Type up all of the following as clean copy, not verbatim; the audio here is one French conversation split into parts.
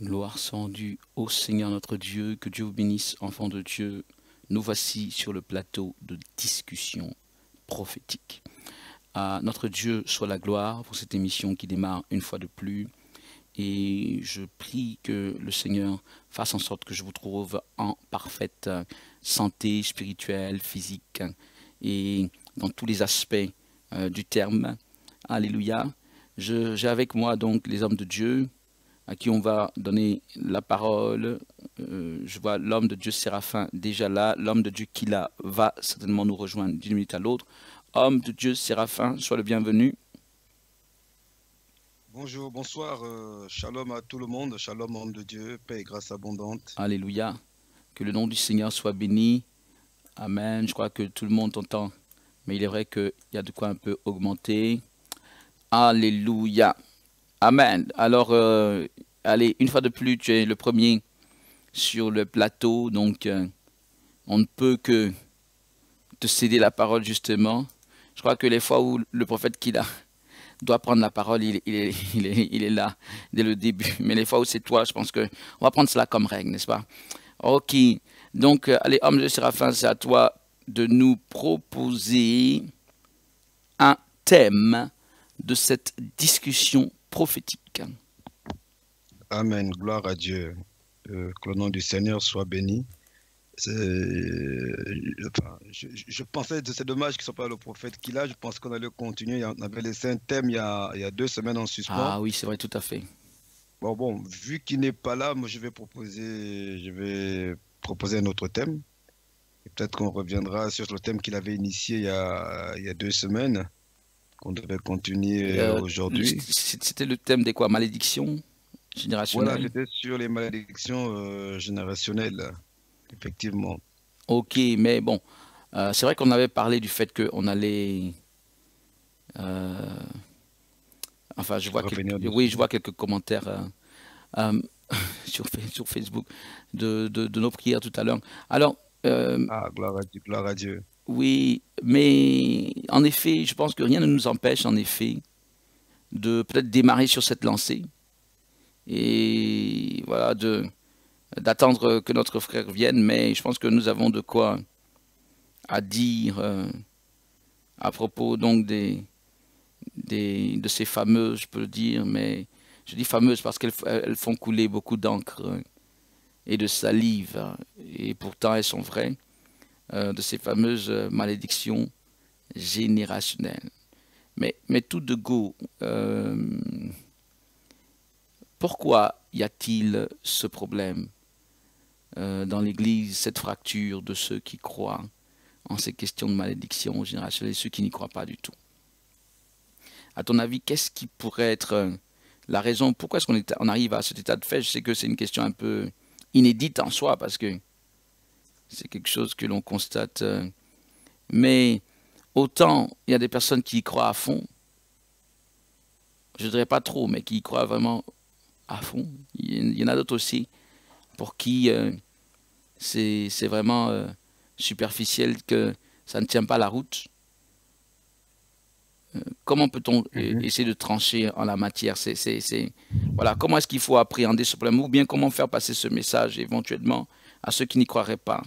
Gloire soit rendue au Seigneur notre Dieu, que Dieu vous bénisse, enfants de Dieu. Nous voici sur le plateau de discussion prophétique. À notre Dieu soit la gloire pour cette émission qui démarre une fois de plus. Et je prie que le Seigneur fasse en sorte que je vous trouve en parfaite santé spirituelle, physique et dans tous les aspects du terme. Alléluia. J'ai avec moi donc les hommes de Dieu à qui on va donner la parole. Je vois l'homme de Dieu Séraphin déjà là. L'homme de Dieu qui là va certainement nous rejoindre d'une minute à l'autre. Homme de Dieu Séraphin, sois le bienvenu. Bonjour, bonsoir, shalom à tout le monde, shalom homme de Dieu, paix et grâce abondante. Alléluia. Que le nom du Seigneur soit béni. Amen. Je crois que tout le monde t'entend. Mais il est vrai qu'il y a de quoi un peu augmenter. Alléluia. Amen. Alors, allez, une fois de plus, tu es le premier sur le plateau. Donc, on ne peut que te céder la parole, justement. Je crois que les fois où le prophète Kila doit prendre la parole, il est là dès le début. Mais les fois où c'est toi, je pense qu'on va prendre cela comme règle, n'est-ce pas? Ok. Donc, allez, homme de Séraphin, c'est à toi de nous proposer un thème de cette discussion prophétique. Amen, gloire à Dieu, que le nom du Seigneur soit béni. Enfin, je pensais que c'est dommage qu'il ne soit pas le prophète qu'il a, je pense qu'on allait continuer, on avait laissé un thème il y a 2 semaines en suspens. Ah oui, c'est vrai, tout à fait. Bon, vu qu'il n'est pas là, moi je vais proposer un autre thème. Et peut-être qu'on reviendra sur le thème qu'il avait initié il y a 2 semaines, qu'on devait continuer Euh, aujourd'hui. C'était le thème des quoi? Malédiction Voilà, générationnelle? c'était sur les malédictions générationnelles, effectivement. Ok, mais bon, c'est vrai qu'on avait parlé du fait qu'on allait... euh, enfin, Revenir oui, je dessus. vois quelques commentaires euh, sur Facebook de nos prières tout à l'heure. Alors, euh, Ah, gloire à Dieu, gloire à Dieu. oui, mais en effet, je pense que rien ne nous empêche, en effet, de peut-être démarrer sur cette lancée et voilà, d'attendre que notre frère vienne, mais je pense que nous avons de quoi à dire à propos donc de ces fameuses, je peux le dire, mais je dis fameuses parce qu'elles font couler beaucoup d'encre et de salive, et pourtant elles sont vraies, de ces fameuses malédictions générationnelles. Mais tout de go, pourquoi y a-t-il ce problème dans l'Église, cette fracture de ceux qui croient en ces questions de malédiction générationnelle et ceux qui n'y croient pas du tout? À ton avis, qu'est-ce qui pourrait être la raison? Pourquoi est-ce qu'on arrive à cet état de fait? Je sais que c'est une question un peu inédite en soi parce que c'est quelque chose que l'on constate. Mais autant il y a des personnes qui y croient à fond, je ne dirais pas trop, mais qui y croient vraiment à fond. Il y en a d'autres aussi pour qui c'est vraiment superficiel, que ça ne tient pas la route. Comment peut-on Mhm. essayer de trancher en la matière? Voilà, comment est-ce qu'il faut appréhender ce problème? Ou bien comment faire passer ce message éventuellement à ceux qui n'y croiraient pas?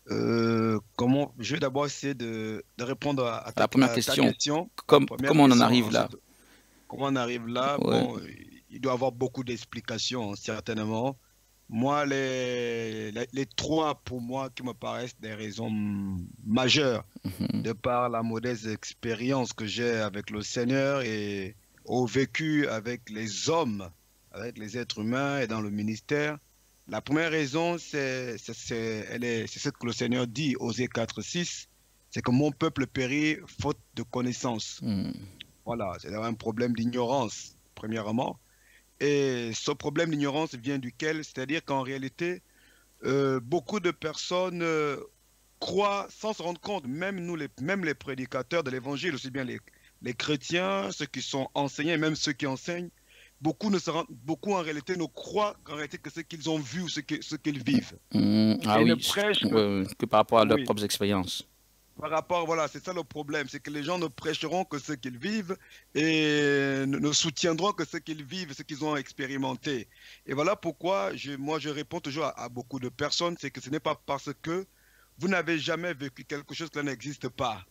Je vais d'abord essayer de répondre à À ta, la première à ta question, question, la première comment on en question. arrive là? Ensuite, comment on arrive là? Ouais. Bon, il doit y avoir beaucoup d'explications, certainement. Moi, les trois, pour moi, qui me paraissent des raisons majeures, Mhm. de par la modeste expérience que j'ai avec le Seigneur et au vécu avec les hommes, avec les êtres humains et dans le ministère. La première raison, c'est ce que le Seigneur dit, Osée 4:6, c'est que mon peuple périt faute de connaissance. Mhm. Voilà, c'est un problème d'ignorance, premièrement. Et ce problème d'ignorance vient duquel? C'est-à-dire qu'en réalité, beaucoup de personnes croient sans se rendre compte, même les prédicateurs de l'évangile, aussi bien les chrétiens, ceux qui sont enseignés, même ceux qui enseignent, beaucoup en réalité ne croient qu'en réalité que ce qu'ils ont vu ou ce qu'ils vivent. Ah Et ne oui, prêchent ouais, que, ouais, que par rapport à leurs oui, propres expériences. par rapport, voilà, c'est ça le problème, c'est que les gens ne prêcheront que ce qu'ils vivent et ne soutiendront que ce qu'ils vivent, ce qu'ils ont expérimenté. Et voilà pourquoi moi je réponds toujours à beaucoup de personnes, c'est que ce n'est pas parce que vous n'avez jamais vécu quelque chose que ça n'existe pas.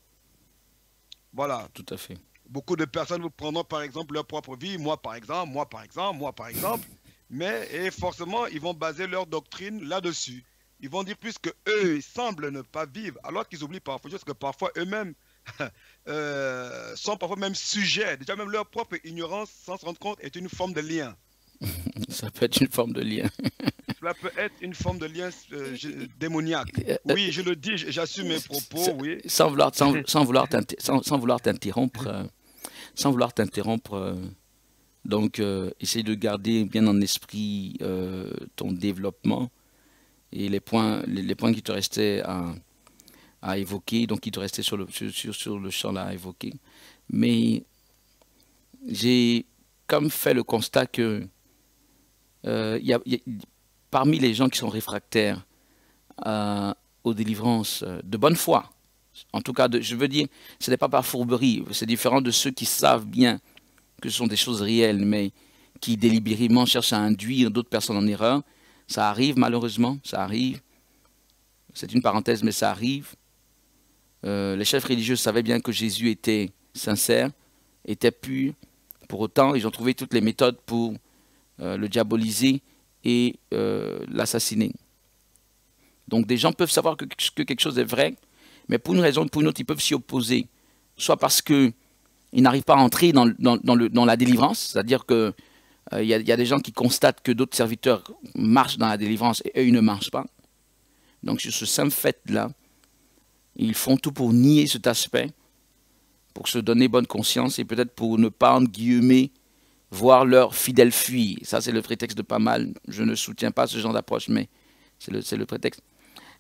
Voilà. Tout à fait. Beaucoup de personnes vous prendront par exemple leur propre vie, moi par exemple, moi par exemple, moi par exemple, mais et forcément ils vont baser leur doctrine là-dessus. Ils vont dire plus que eux ils semblent ne pas vivre, alors qu'ils oublient parfois juste que parfois eux-mêmes sont parfois même sujets. Déjà même leur propre ignorance, sans se rendre compte, est une forme de lien. Ça peut être une forme de lien. Cela peut être une forme de lien démoniaque. Oui, je le dis, j'assume mes propos, oui. Sans vouloir, sans vouloir t'interrompre, donc essaye de garder bien en esprit ton développement et les points qui te restaient à évoquer, donc qui te restaient sur le champ là à évoquer. Mais j'ai comme fait le constat que parmi les gens qui sont réfractaires aux délivrances de bonne foi, en tout cas, je veux dire, ce n'est pas par fourberie, c'est différent de ceux qui savent bien que ce sont des choses réelles, mais qui délibérément cherchent à induire d'autres personnes en erreur. Ça arrive malheureusement, ça arrive. C'est une parenthèse, mais ça arrive. Les chefs religieux savaient bien que Jésus était sincère, était pur. Pour autant, ils ont trouvé toutes les méthodes pour le diaboliser et l'assassiner. Donc des gens peuvent savoir que quelque chose est vrai, mais pour une raison ou pour une autre, ils peuvent s'y opposer. Soit parce qu'ils n'arrivent pas à entrer dans la délivrance, c'est-à-dire qu'il y a des gens qui constatent que d'autres serviteurs marchent dans la délivrance et eux, ils ne marchent pas. Donc sur ce simple fait-là, ils font tout pour nier cet aspect, pour se donner bonne conscience et peut-être pour ne pas, entre guillemets, voir leur fidèle fuir. Ça, c'est le prétexte de pas mal. Je ne soutiens pas ce genre d'approche, mais c'est le prétexte.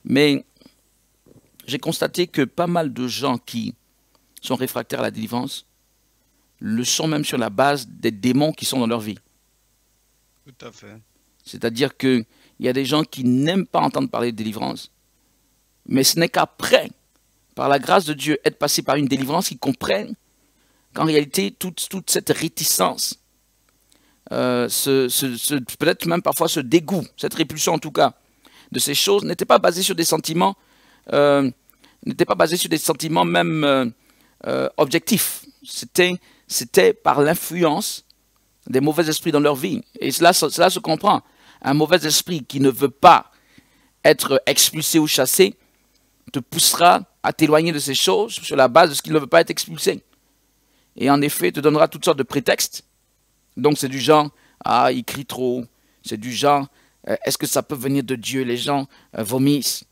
Mais j'ai constaté que pas mal de gens qui sont réfractaires à la délivrance le sont même sur la base des démons qui sont dans leur vie. Tout à fait. C'est-à-dire qu'il y a des gens qui n'aiment pas entendre parler de délivrance, mais ce n'est qu'après, par la grâce de Dieu, être passé par une délivrance, qu'ils comprennent qu'en réalité, toute cette réticence, peut-être même parfois ce dégoût, cette répulsion en tout cas, de ces choses, n'était pas basée sur des sentiments, même objectifs. C'était par l'influence des mauvais esprits dans leur vie. Et cela se comprend. Un mauvais esprit qui ne veut pas être expulsé ou chassé te poussera à t'éloigner de ces choses sur la base de ce qu'il ne veut pas être expulsé. Et en effet, te donnera toutes sortes de prétextes. Donc c'est du genre, ah, il crie trop. C'est du genre, est-ce que ça peut venir de Dieu? Les gens vomissent.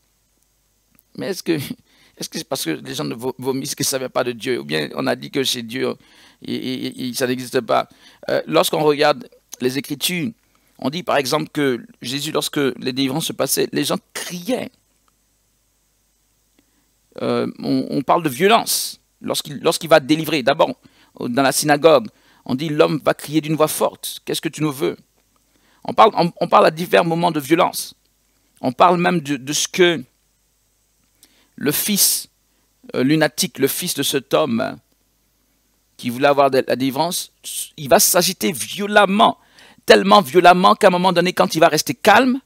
Mais est-ce que c'est parce que les gens ne vomissent que ça ne vient pas de Dieu? Ou bien on a dit que chez Dieu, ça n'existe pas. Lorsqu'on regarde les Écritures, on dit par exemple que Jésus, lorsque les délivrances se passaient, les gens criaient. On parle de violence lorsqu'il va délivrer. D'abord, dans la synagogue, on dit l'homme va crier d'une voix forte. Qu'est-ce que tu nous veux? On parle à divers moments de violence. On parle même de ce que le fils lunatique, le fils de cet homme qui voulait avoir la délivrance, il va s'agiter violemment, tellement violemment qu'à un moment donné, quand il va rester calme,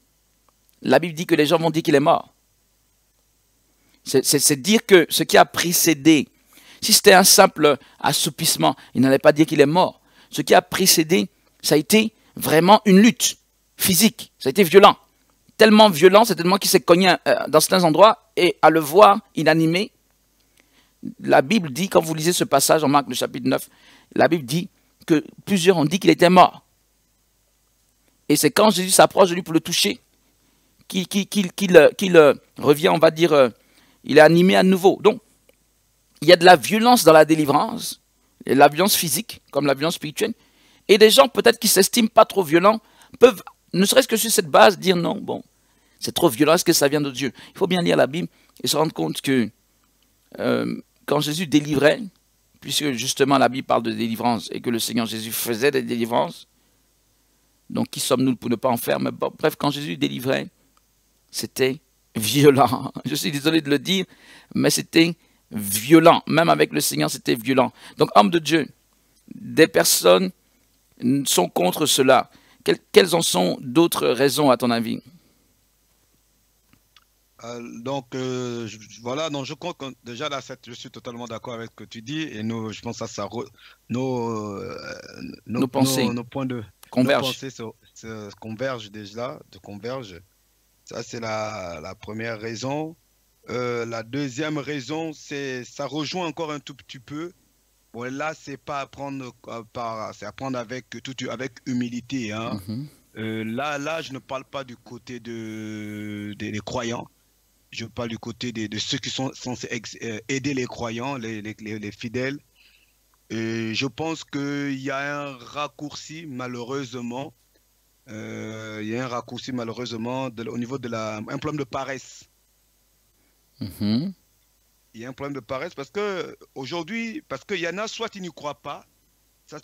la Bible dit que les gens vont dire qu'il est mort. C'est dire que ce qui a précédé, si c'était un simple assoupissement, il n'allait pas dire qu'il est mort. Ce qui a précédé, ça a été vraiment une lutte physique, ça a été violent. Tellement violent, c'est tellement qu'il s'est cogné dans certains endroits, et à le voir inanimé, la Bible dit, quand vous lisez ce passage en Marc le chapitre 9, la Bible dit que plusieurs ont dit qu'il était mort. Et c'est quand Jésus s'approche de lui pour le toucher, qu'il revient, on va dire, il est animé à nouveau. Donc, il y a de la violence dans la délivrance, et la violence physique, comme la violence spirituelle, et des gens peut-être qui s'estiment pas trop violents, peuvent, ne serait-ce que sur cette base, dire non, bon, c'est trop violent, est-ce que ça vient de Dieu? Il faut bien lire la Bible et se rendre compte que quand Jésus délivrait, puisque justement la Bible parle de délivrance et que le Seigneur Jésus faisait des délivrances, donc qui sommes-nous pour ne pas en faire? Mais bon, bref, quand Jésus délivrait, c'était violent. Je suis désolé de le dire, mais c'était violent. Même avec le Seigneur, c'était violent. Donc, homme de Dieu, des personnes sont contre cela. Quelles en sont d'autres raisons, à ton avis? Voilà, donc je crois que déjà là, je suis totalement d'accord avec ce que tu dis et nous, je pense que nos, Nos pensées nos points nos convergent. pensées se convergent déjà, de convergent. Ça, c'est la première raison. La deuxième raison, ça rejoint encore un tout petit peu. Bon, là, c'est pas à prendre c'est à prendre avec humilité, hein. Mhm. Là, je ne parle pas du côté des croyants. Je parle du côté de ceux qui sont censés aider les croyants, les fidèles. Et je pense qu'il y a un raccourci, malheureusement. Il y a un raccourci, malheureusement, au niveau un problème de paresse. Mhm. Il y a un problème de paresse parce que aujourd'hui, parce qu'il y en a, soit ils n'y croient pas. Ça,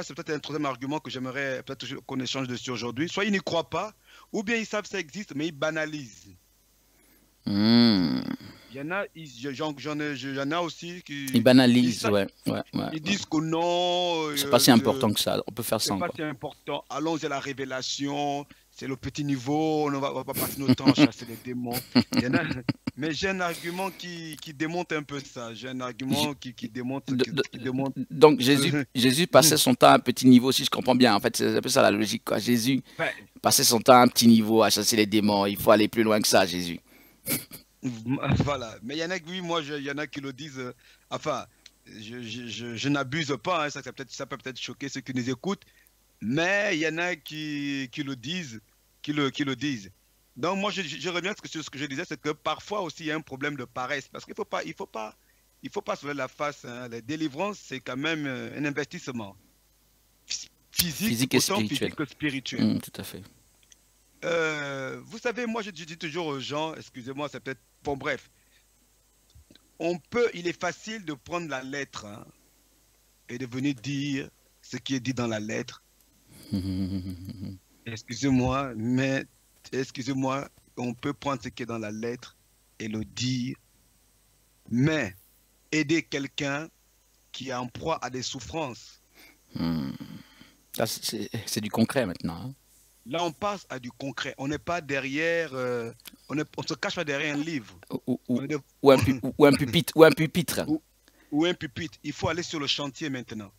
c'est peut-être un troisième argument que j'aimerais peut-être qu'on échange dessus aujourd'hui. Soit ils n'y croient pas, ou bien ils savent que ça existe, mais ils banalisent. Hmm. Il y en a, j'en ai aussi Ils banalisent, ouais, ouais, ouais, ils ouais. disent que non, C'est pas si important que ça. On peut faire c'est sans, pas quoi. si important. Allons à la révélation, c'est le petit niveau, on va pas passer notre temps à chasser les démons. Il y en a, mais j'ai un argument qui démonte un peu ça. J'ai un J- argument qui démonte, de- de- qui démonte. donc euh, Jésus passait son temps à un petit niveau, si je comprends bien. En fait, c'est un peu ça la logique, quoi. Jésus ben, passait son temps à un petit niveau à chasser les démons. Il faut aller plus loin que ça, Jésus. voilà. Mais il y en a, oui, il y en a qui le disent. Enfin, je n'abuse pas, hein, ça peut peut-être choquer ceux qui nous écoutent. Mais il y en a qui le disent, qui le disent. Donc moi, je reviens sur ce que je disais, c'est que parfois aussi, il y a un problème de paresse. Parce il faut pas se lever la face, hein. La délivrance, c'est quand même un investissement physique, Physique et autant spirituel. physique que spirituel. Tout à fait. Vous savez, moi, je dis toujours aux gens, excusez-moi, c'est peut-être, bon, bref, il est facile de prendre la lettre, hein, et de venir dire ce qui est dit dans la lettre. Excusez-moi, mais excusez-moi, on peut prendre ce qui est dans la lettre et le dire, mais aider quelqu'un qui est en proie à des souffrances. Hmm. Là, c'est du concret maintenant, hein. Là, on passe à du concret. On n'est pas derrière, on se cache pas derrière un livre. Ou, ou- On est de- ou un pupitre. Ou un pupitre. ou, ou un pupitre. Il faut aller sur le chantier maintenant.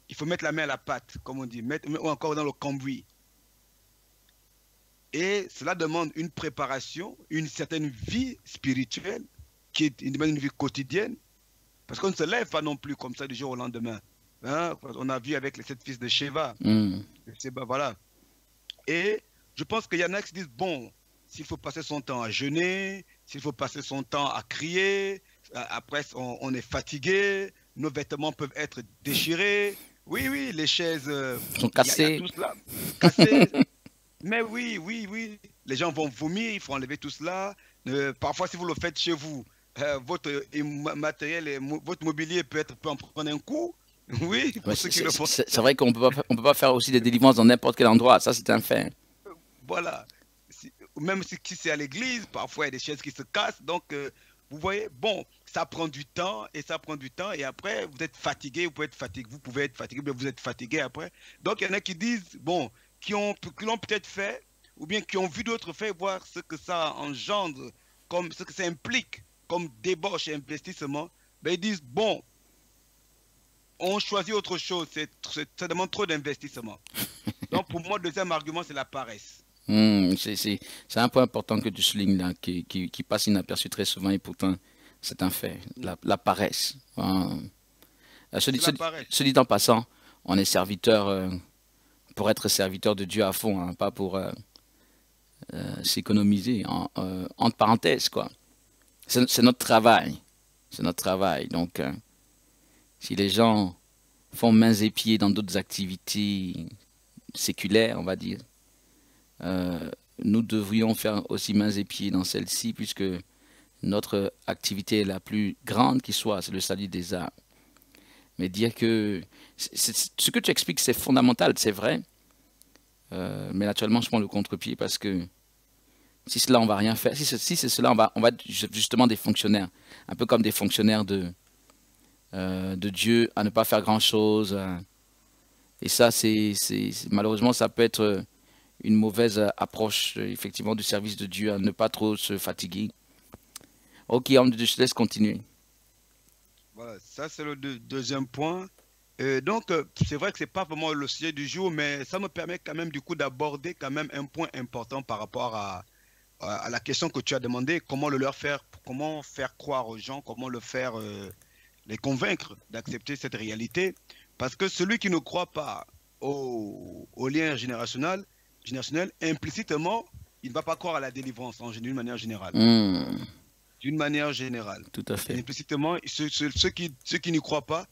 Il faut mettre la main à la pâte, comme on dit, ou encore dans le cambouis. Et cela demande une préparation, une certaine vie spirituelle, demande une vie quotidienne, parce qu'on ne se lève pas non plus comme ça du jour au lendemain. Hein? On a vu avec les 7 fils de Sheva. Hmm. Voilà. Et je pense qu'il y en a qui se disent, bon, s'il faut passer son temps à jeûner, s'il faut passer son temps à crier, après on est fatigué, nos vêtements peuvent être déchirés. Oui, oui, les chaises, Sont il y a cassés. tout cela, cassées. Mais oui, oui, oui, les gens vont vomir, il faut enlever tout cela. Parfois, si vous le faites chez vous, votre matériel, votre mobilier peut en prendre un coup. Oui, Ouais, pour ceux qui le font. c'est vrai qu'on on peut pas faire aussi des délivrances dans n'importe quel endroit. Ça, c'est un fait. Voilà. Même si c'est à l'église, parfois il y a des chaises qui se cassent. Donc, vous voyez, bon, ça prend du temps et ça prend du temps. Et après, vous êtes fatigué, vous pouvez être fatigué, mais vous êtes fatigué après. Donc, il y en a qui disent, bon, qui l'ont peut-être fait, ou bien qui ont vu d'autres faire, voir ce que ça engendre, comme ce que ça implique comme débauche et investissement. Ben, ils disent, bon, on choisit autre chose, ça demande trop d'investissement. Donc, pour moi, le deuxième argument, c'est la paresse. C'est un point important que tu soulignes là, qui passe inaperçu très souvent et pourtant c'est un fait. La paresse. Hein. C'est la paresse. Ce dit en passant, on est serviteur pour être serviteur de Dieu à fond, hein, pas pour s'économiser. Entre parenthèses, quoi. C'est notre travail. C'est notre travail. Donc, si les gens font mains et pieds dans d'autres activités séculaires, on va dire, euh, nous devrions faire aussi mains et pieds dans celle-ci, puisque notre activité est la plus grande qui soit, c'est le salut des âmes. Mais dire que ce que tu expliques, c'est fondamental, c'est vrai. Mais naturellement, je prends le contre-pied parce que Si cela, on va rien faire. Si c'est cela, on va être justement des fonctionnaires. Un peu comme des fonctionnaires de Dieu, à ne pas faire grand-chose. Et ça, malheureusement, ça peut être une mauvaise approche, effectivement, du service de Dieu, à ne pas trop se fatiguer. Ok, je te laisse continuer. Voilà, ça c'est le deuxième point. Donc, c'est vrai que c'est pas vraiment le sujet du jour, mais ça me permet quand même du coup d'aborder quand même un point important par rapport à la question que tu as demandé, comment le leur faire, comment faire croire aux gens, comment le faire, les convaincre d'accepter cette réalité. Parce que celui qui ne croit pas au lien générationnel, implicitement, il ne va pas croire à la délivrance d'une manière générale. D'une manière générale. Tout à fait. Et implicitement, ceux qui n'y croient pas,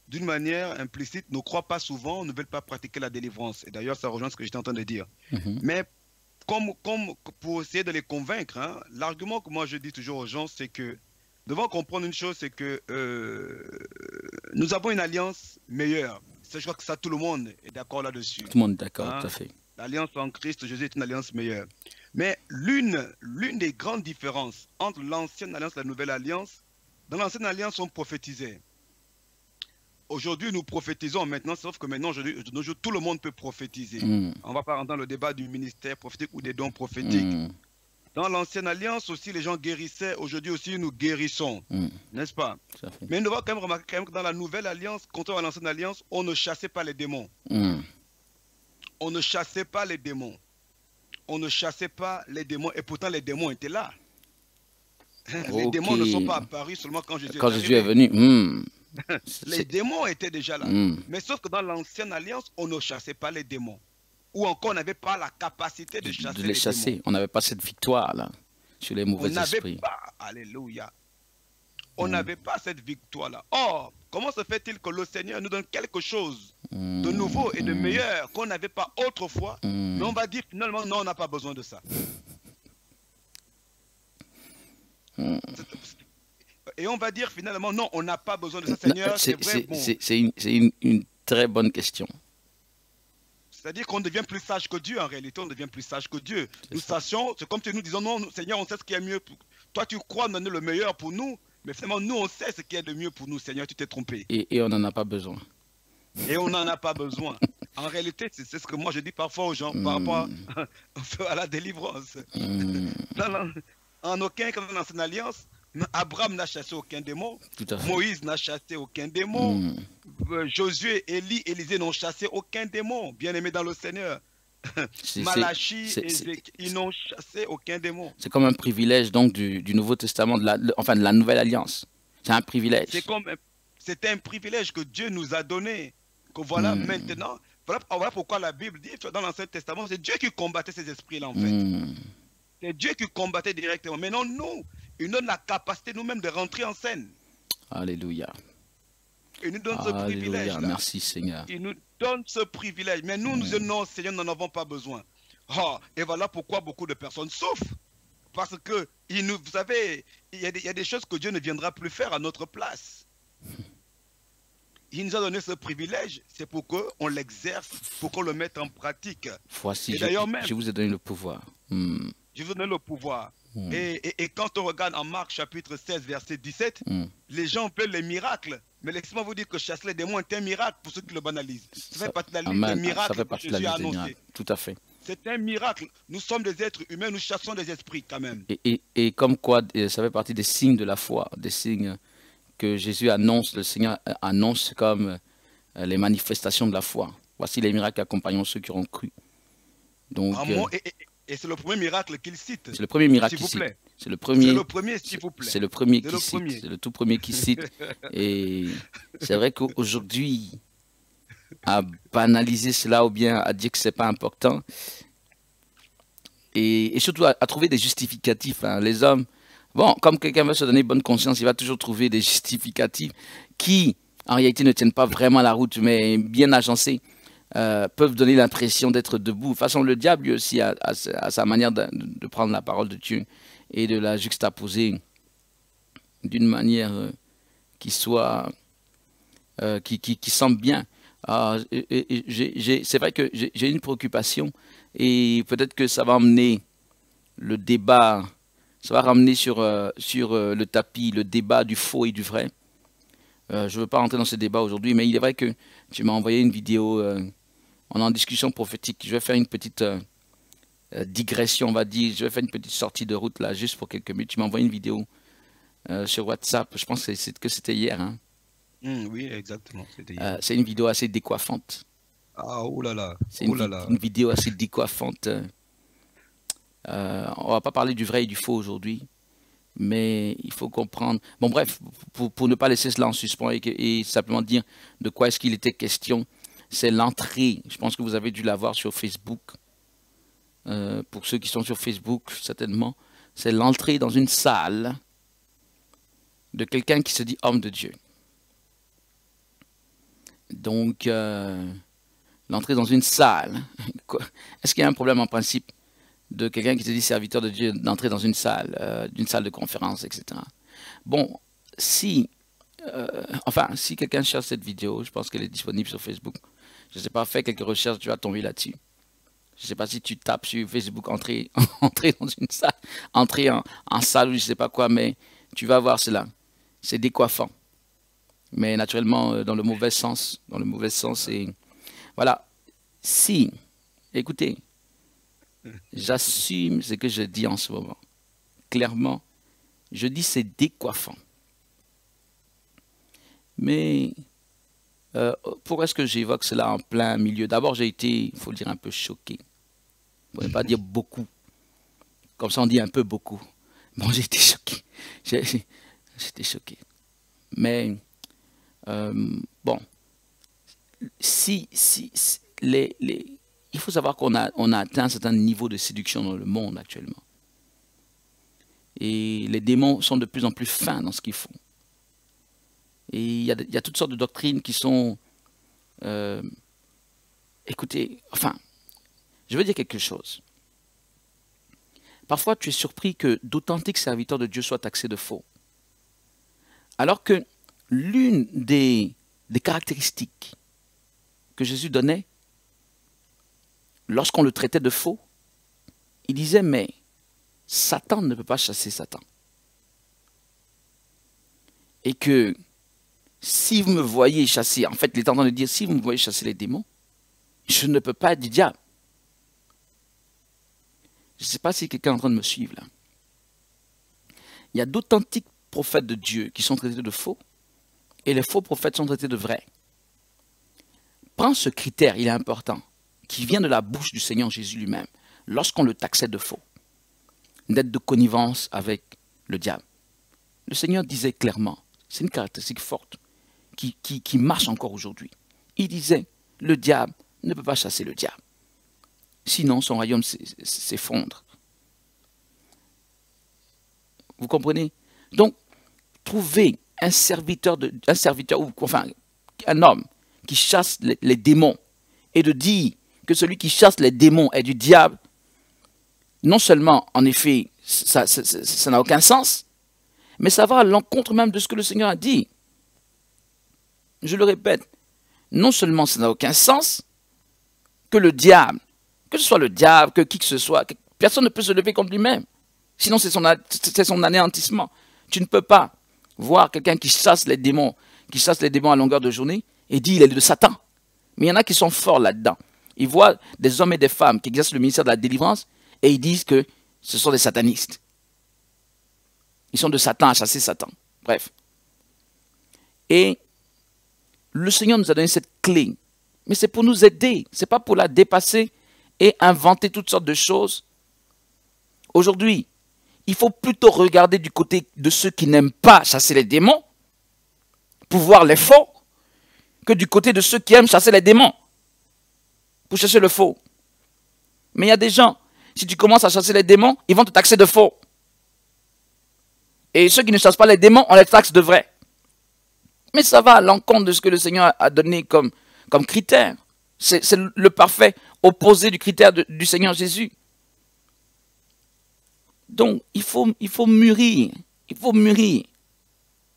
d'une manière implicite, ne croient pas souvent, ne veulent pas pratiquer la délivrance. Et d'ailleurs, ça rejoint ce que j'étais en train de dire. Mais comme pour essayer de les convaincre, hein, l'argument que moi je dis toujours aux gens, c'est que nous devons comprendre une chose, c'est que nous avons une alliance meilleure. Je crois que ça, tout le monde est d'accord là-dessus. Tout le monde est d'accord, hein? Tout à fait. L'alliance en Christ Jésus est une alliance meilleure. Mais l'une des grandes différences entre l'ancienne alliance et la nouvelle alliance, dans l'ancienne alliance, on prophétisait. Aujourd'hui, nous prophétisons maintenant, sauf que maintenant, de nos jours, tout le monde peut prophétiser. On ne va pas rentrer dans le débat du ministère prophétique ou des dons prophétiques. Dans l'ancienne alliance aussi, les gens guérissaient. Aujourd'hui aussi, nous guérissons. N'est-ce pas? Mais nous devons quand même remarquer que dans la nouvelle alliance, contrairement à l'ancienne alliance, on ne chassait pas les démons. On ne chassait pas les démons. On ne chassait pas les démons. Et pourtant, les démons étaient là. Les démons ne sont pas apparus seulement quand Jésus est venu. Les démons étaient déjà là. Mais sauf que dans l'ancienne alliance, on ne chassait pas les démons. Ou encore, on n'avait pas la capacité de chasser les démons. On n'avait pas cette victoire-là sur les mauvais esprits. Alléluia. On n'avait pas cette victoire-là. Or, comment se fait-il que le Seigneur nous donne quelque chose de nouveau et de meilleur qu'on n'avait pas autrefois, mais on va dire finalement, non, on n'a pas besoin de ça. Et on va dire finalement, non, on n'a pas besoin de ça, Seigneur. C'est une très bonne question. C'est-à-dire qu'on devient plus sage que Dieu, en réalité, on devient plus sage que Dieu. Nous sachions, c'est comme si nous disons, non, Seigneur, on sait ce qui est mieux. Toi, tu crois donner le meilleur pour nous, mais finalement, nous, on sait ce qui est de mieux pour nous, Seigneur, tu t'es trompé. Et on n'en a pas besoin. Et on n'en a pas besoin. En réalité, c'est ce que moi je dis parfois aux gens par rapport à la délivrance. En aucun cas dans l'ancienne alliance, Abraham n'a chassé aucun démon, Moïse n'a chassé aucun démon, Josué, Élie, Élisée n'ont chassé aucun démon, bien aimé dans le Seigneur. Malachie, ils n'ont chassé aucun démon. C'est comme un privilège donc du Nouveau Testament, de la Nouvelle Alliance. C'est un privilège. C'est un privilège que Dieu nous a donné. Que voilà maintenant, voilà pourquoi la Bible dit, dans l'Ancien Testament, c'est Dieu qui combattait ces esprits-là en fait. C'est Dieu qui combattait directement. Maintenant, nous, il nous donne la capacité nous-mêmes de rentrer en scène. Alléluia. Il nous donne ce privilège-là. Merci Seigneur. Il nous donne ce privilège. Mais nous, nous disons non, Seigneur, nous n'en avons pas besoin. Et voilà pourquoi beaucoup de personnes souffrent. Parce que, vous savez, il y a des choses que Dieu ne viendra plus faire à notre place. Il nous a donné ce privilège, c'est pour qu'on l'exerce, pour qu'on le mette en pratique. Voici, je vous ai donné le pouvoir. Je vous ai donné le pouvoir. Et quand on regarde en Marc chapitre 16, verset 17, les gens veulent les miracles. Mais laissez-moi vous dire que chasser les démons est un miracle pour ceux qui le banalisent. Ça fait partie de la liste des miracles que Jésus a annoncé. Tout à fait. C'est un miracle. Nous sommes des êtres humains, nous chassons des esprits quand même. Et comme quoi, ça fait partie des signes de la foi, des signes que Jésus annonce, le Seigneur annonce comme les manifestations de la foi. Voici les miracles qui accompagnent ceux qui auront cru. Donc, et c'est le premier miracle qu'il cite. C'est le premier miracle qu'il cite. C'est le premier, s'il vous plaît. C'est le premier qui cite. C'est le tout premier qui cite. Et c'est vrai qu'aujourd'hui, à banaliser cela ou bien à dire que ce n'est pas important, et surtout à trouver des justificatifs. Hein. Les hommes, bon, comme quelqu'un veut se donner bonne conscience, il va toujours trouver des justificatifs qui, en réalité, ne tiennent pas vraiment la route, mais bien agencés, peuvent donner l'impression d'être debout. De toute façon, le diable, lui aussi, a sa manière de prendre la parole de Dieu et de la juxtaposer d'une manière qui soit, qui semble bien. C'est vrai que j'ai une préoccupation et peut-être que ça va emmener le débat, ça va ramener sur le tapis le débat du faux et du vrai. Je ne veux pas rentrer dans ce débat aujourd'hui, mais il est vrai que tu m'as envoyé une vidéo, on est en discussion prophétique. Je vais faire une petite digression, on va dire. Je vais faire une petite sortie de route là, juste pour quelques minutes. Tu m'as envoyé une vidéo sur WhatsApp, je pense que c'était hier. Hein. Oui, exactement, c'était hier. C'est une vidéo assez décoiffante. Ah, oh là là, C'est oh là là. une vidéo assez décoiffante. On va pas parler du vrai et du faux aujourd'hui, mais il faut comprendre. Bon, bref, pour ne pas laisser cela en suspens et simplement dire de quoi est-ce qu'il était question, c'est l'entrée. Je pense que vous avez dû la voir sur Facebook. Pour ceux qui sont sur Facebook, certainement, c'est l'entrée dans une salle de quelqu'un qui se dit homme de Dieu. Donc, l'entrée dans une salle. Est-ce qu'il y a un problème en principe de quelqu'un qui se dit serviteur de Dieu d'entrer dans une salle de conférence, etc. Bon, si quelqu'un cherche cette vidéo, je pense qu'elle est disponible sur Facebook. Je ne sais pas, fais quelques recherches, tu vas tomber là-dessus. Je ne sais pas si tu tapes sur Facebook entrer dans une salle, entrer en salle ou je ne sais pas quoi, mais tu vas voir cela. C'est décoiffant. Mais naturellement, dans le mauvais sens. Dans le mauvais sens. Et voilà. Si, écoutez, j'assume ce que je dis en ce moment. Clairement, je dis c'est décoiffant. Mais pourquoi est-ce que j'évoque cela en plein milieu? D'abord, j'ai été, il faut le dire, un peu choqué. Pour ne pas dire beaucoup. Comme ça, on dit un peu beaucoup. Bon, j'ai été choqué. J'étais choqué. Mais, bon, il faut savoir qu'on a atteint un certain niveau de séduction dans le monde actuellement. Et les démons sont de plus en plus fins dans ce qu'ils font. Et il y a toutes sortes de doctrines qui sont... écoutez, enfin, je veux dire quelque chose. Parfois, tu es surpris que d'authentiques serviteurs de Dieu soient taxés de faux. Alors que l'une des caractéristiques que Jésus donnait, lorsqu'on le traitait de faux, il disait, mais Satan ne peut pas chasser Satan. Et que si vous me voyez chasser, en fait, il est en train de dire, si vous me voyez chasser les démons, je ne peux pas être du diable. Je ne sais pas si quelqu'un est en train de me suivre là. Il y a d'authentiques prophètes de Dieu qui sont traités de faux, et les faux prophètes sont traités de vrais. Prends ce critère, il est important, qui vient de la bouche du Seigneur Jésus lui-même, lorsqu'on le taxait de faux, d'être de connivence avec le diable. Le Seigneur disait clairement, c'est une caractéristique forte, qui marche encore aujourd'hui. Il disait, le diable ne peut pas chasser le diable. Sinon, son royaume s'effondre. Vous comprenez? Donc, trouver un serviteur, ou enfin, un homme qui chasse les démons et de dire que celui qui chasse les démons est du diable, non seulement, en effet, ça n'a aucun sens, mais ça va à l'encontre même de ce que le Seigneur a dit. Je le répète, non seulement ça n'a aucun sens, que le diable, que ce soit le diable, que qui que ce soit, personne ne peut se lever contre lui-même. Sinon, c'est son anéantissement. Tu ne peux pas voir quelqu'un qui chasse les démons à longueur de journée et dit il est de Satan. Mais il y en a qui sont forts là-dedans. Ils voient des hommes et des femmes qui exercent le ministère de la délivrance et ils disent que ce sont des satanistes. Ils sont de Satan à chasser Satan. Bref. Et le Seigneur nous a donné cette clé. Mais c'est pour nous aider. Ce n'est pas pour la dépasser et inventer toutes sortes de choses. Aujourd'hui, il faut plutôt regarder du côté de ceux qui n'aiment pas chasser les démons pour voir les faux que du côté de ceux qui aiment chasser les démons pour chercher le faux. Mais il y a des gens, si tu commences à chasser les démons, ils vont te taxer de faux. Et ceux qui ne chassent pas les démons, on les taxe de vrai. Mais ça va à l'encontre de ce que le Seigneur a donné comme critère. C'est le parfait opposé du critère du Seigneur Jésus. Donc, il faut mûrir. Il faut mûrir.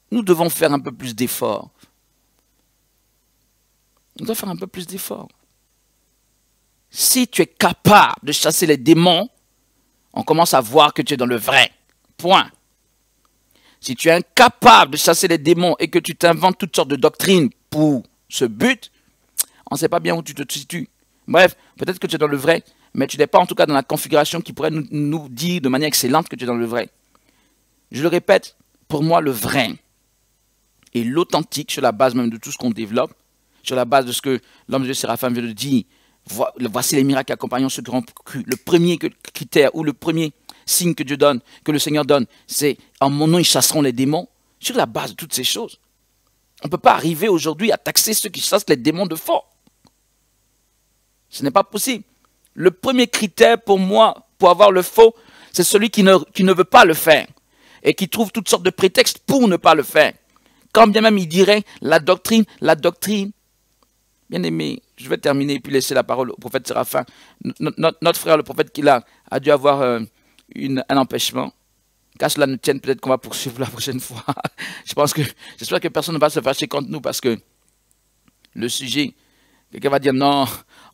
Nous devons faire un peu plus d'efforts. Nous devons faire un peu plus d'efforts. Si tu es capable de chasser les démons, On commence à voir que tu es dans le vrai. Point. Si tu es incapable de chasser les démons et que tu t'inventes toutes sortes de doctrines pour ce but, on ne sait pas bien où tu te situes. Bref, peut-être que tu es dans le vrai, mais tu n'es pas en tout cas dans la configuration qui pourrait nous dire de manière excellente que tu es dans le vrai. Je le répète, pour moi, le vrai et l'authentique, sur la base même de tout ce qu'on développe, sur la base de ce que l'homme de Dieu Séraphin vient de dire, voici les miracles qui accompagnent ceux qui ont cru. Le premier critère ou le premier signe que Dieu donne, que le Seigneur donne, c'est en mon nom ils chasseront les démons. Sur la base de toutes ces choses, on ne peut pas arriver aujourd'hui à taxer ceux qui chassent les démons de faux. Ce n'est pas possible. Le premier critère pour moi, pour avoir le faux, c'est celui qui ne veut pas le faire et qui trouve toutes sortes de prétextes pour ne pas le faire. Quand bien même il dirait la doctrine, bien aimé, je vais terminer et puis laisser la parole au prophète Séraphin. Notre frère, le prophète qu'il a dû avoir un empêchement. Qu'à cela ne tienne, peut-être qu'on va poursuivre la prochaine fois. J'espère que personne ne va se fâcher contre nous parce que le sujet, quelqu'un va dire non,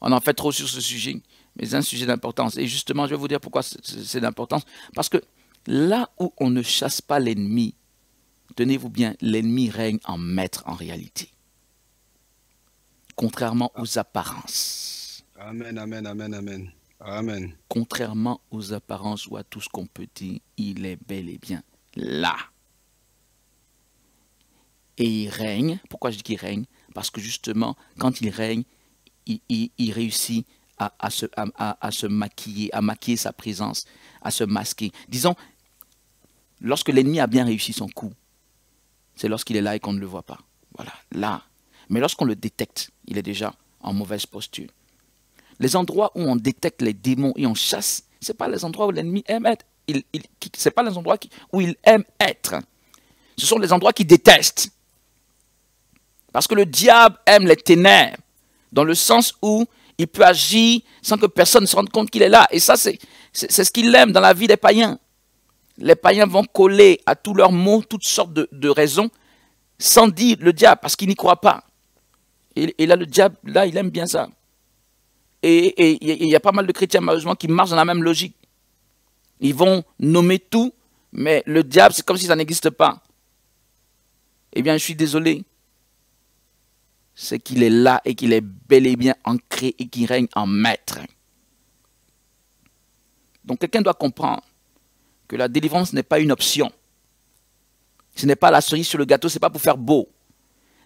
on en fait trop sur ce sujet, mais c'est un sujet d'importance. Et justement, je vais vous dire pourquoi c'est d'importance. Parce que là où on ne chasse pas l'ennemi, tenez-vous bien, l'ennemi règne en maître en réalité. Contrairement aux apparences. Amen, amen, amen, amen. Amen. Contrairement aux apparences ou à tout ce qu'on peut dire, il est bel et bien là. Et il règne. Pourquoi je dis qu'il règne? Parce que justement, quand il règne, il réussit à se maquiller, à maquiller sa présence, à se masquer. Disons, lorsque l'ennemi a bien réussi son coup, c'est lorsqu'il est là et qu'on ne le voit pas. Voilà, là. Mais lorsqu'on le détecte, il est déjà en mauvaise posture. Les endroits où on détecte les démons et on chasse, ce n'est pas les endroits où l'ennemi aime être. Ce n'est pas les endroits où il aime être. Ce sont les endroits qu'il déteste. Parce que le diable aime les ténèbres, dans le sens où il peut agir sans que personne ne se rende compte qu'il est là. Et ça, c'est ce qu'il aime dans la vie des païens. Les païens vont coller à tous leurs mots toutes sortes de raisons, sans dire le diable, parce qu'ils n'y croient pas. Et là, le diable, là, il aime bien ça. Et il y a pas mal de chrétiens, malheureusement, qui marchent dans la même logique. Ils vont nommer tout, mais le diable, c'est comme si ça n'existe pas. Eh bien, je suis désolé. C'est qu'il est là et qu'il est bel et bien ancré et qu'il règne en maître. Donc, quelqu'un doit comprendre que la délivrance n'est pas une option. Ce n'est pas la cerise sur le gâteau, ce n'est pas pour faire beau.